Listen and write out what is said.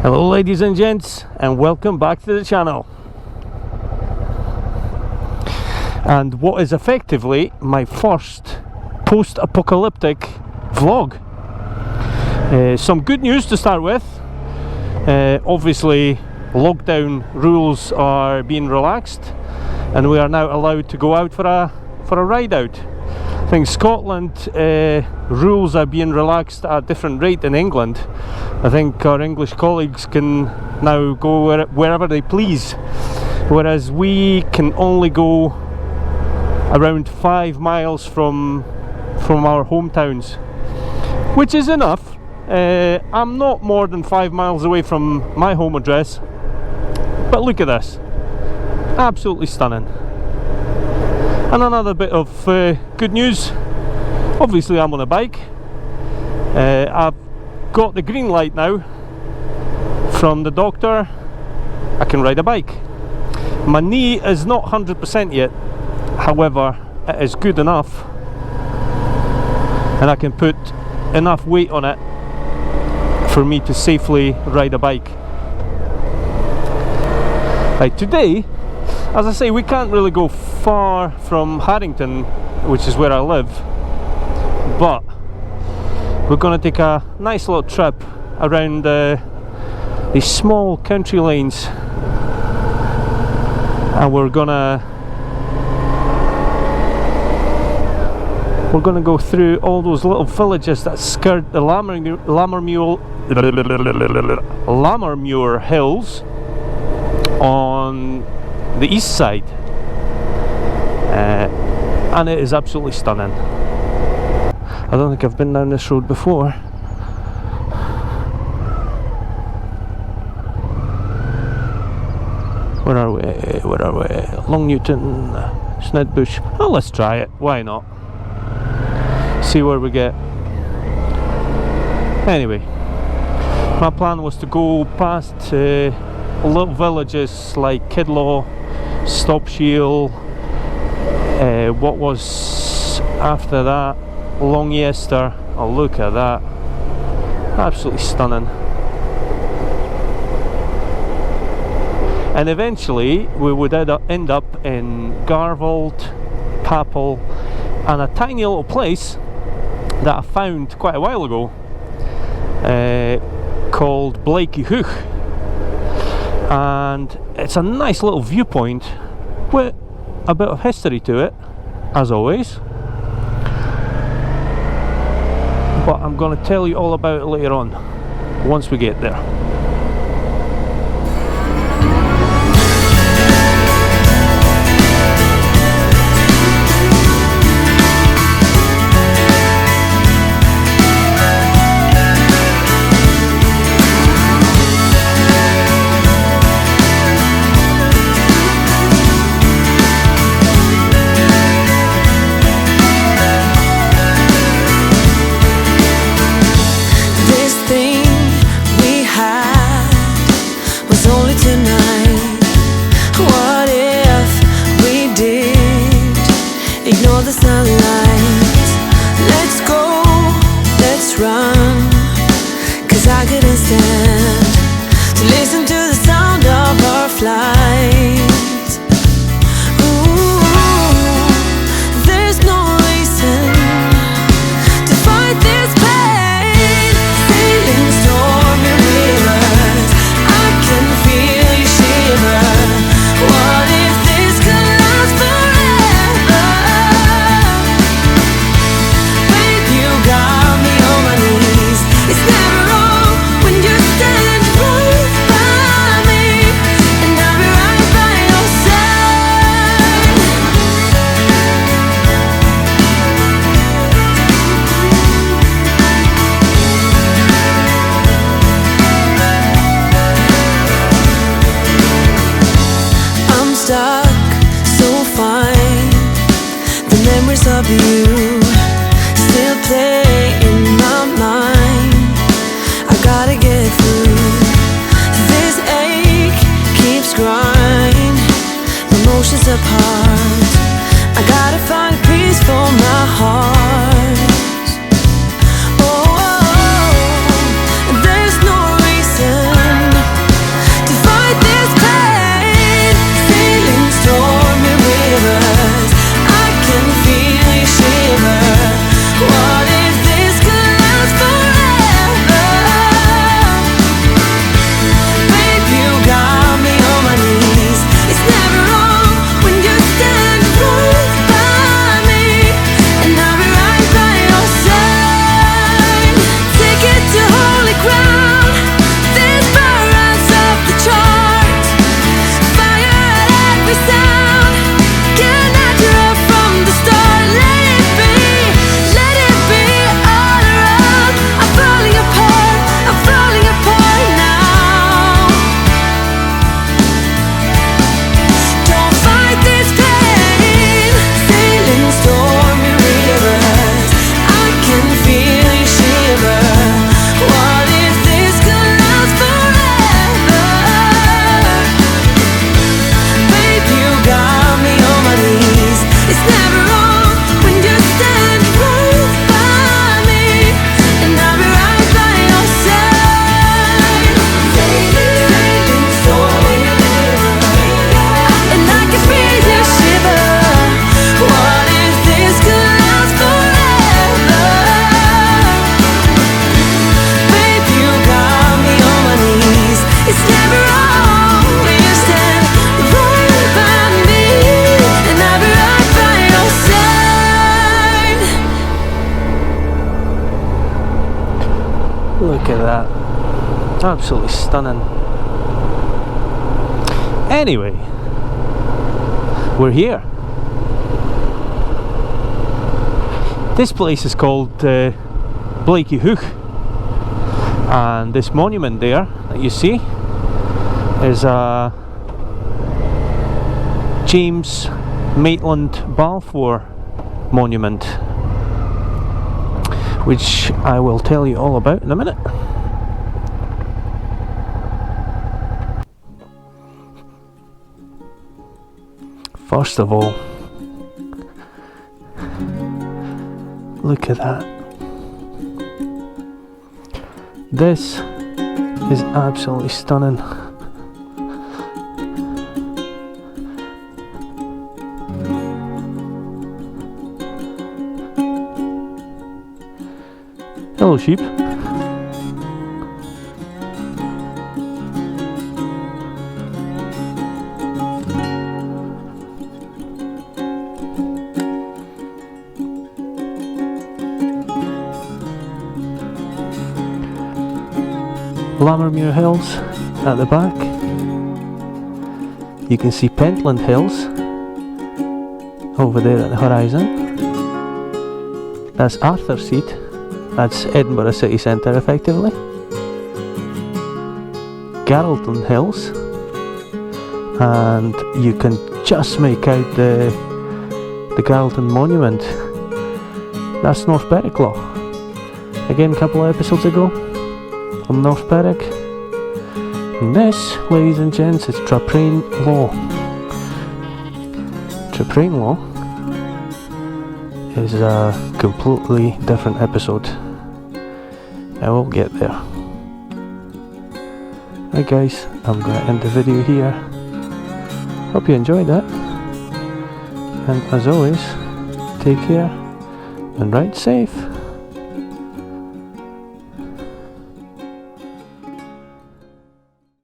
Hello ladies and gents, and welcome back to the channel. And what is effectively my first post-apocalyptic vlog. Some good news to start with. Obviously lockdown rules are being relaxed and we are now allowed to go out for a ride out. I think Scotland rules are being relaxed at a different rate than England. I think our English colleagues can now go wherever they please, whereas we can only go around 5 miles from our hometowns, which is enough. I'm not more than 5 miles away from my home address, but look at this, absolutely stunning. And another bit of good news, obviously I'm on a bike. I've got the green light now from the doctor. I can ride a bike. My knee is not 100% yet, however it is good enough and I can put enough weight on it for me to safely ride a bike. Right, today, as I say, we can't really go far from Harrington, which is where I live, but we're going to take a nice little trip around these small country lanes, and we're gonna go through all those little villages that skirt the Lammermuir Hills on the east side, and it is absolutely stunning. I don't think I've been down this road before. Where are we? Long Newton, Snedbush. Oh, let's try it, why not? See where we get. Anyway, my plan was to go past little villages like Kidlaw, Stopshiel, what was after that, Longyeaster. Oh, look at that, absolutely stunning. And eventually we would end up in Garvold, Papel, and a tiny little place that I found quite a while ago called Blaikie, Heugh. And it's a nice little viewpoint with a bit of history to it, as always, but I'm going to tell you all about it later on once we get there. Of you still play in my mind. I gotta get through this ache, keeps grinding, emotions apart. I gotta find peace for my heart. Oh, there's no reason Look at that. Absolutely stunning. Anyway, we're here. This place is called Blaikie Heugh, and this monument there that you see is a James Maitland Balfour monument, which I will tell you all about in a minute. First of all, look at that. This is absolutely stunning. Hello, sheep. Lammermuir Hills at the back. You can see Pentland Hills over there at the horizon. That's Arthur Seat. That's Edinburgh city centre effectively. Garalton Hills, and you can just make out the Garalton Monument. That's North Berwick Law. Again, a couple of episodes ago on North Berwick. And this, ladies and gents, is Traprain Law. Traprain Law is a completely different episode. I will get there. Right guys, I'm going to end the video here. Hope you enjoyed that. And as always, take care and ride safe.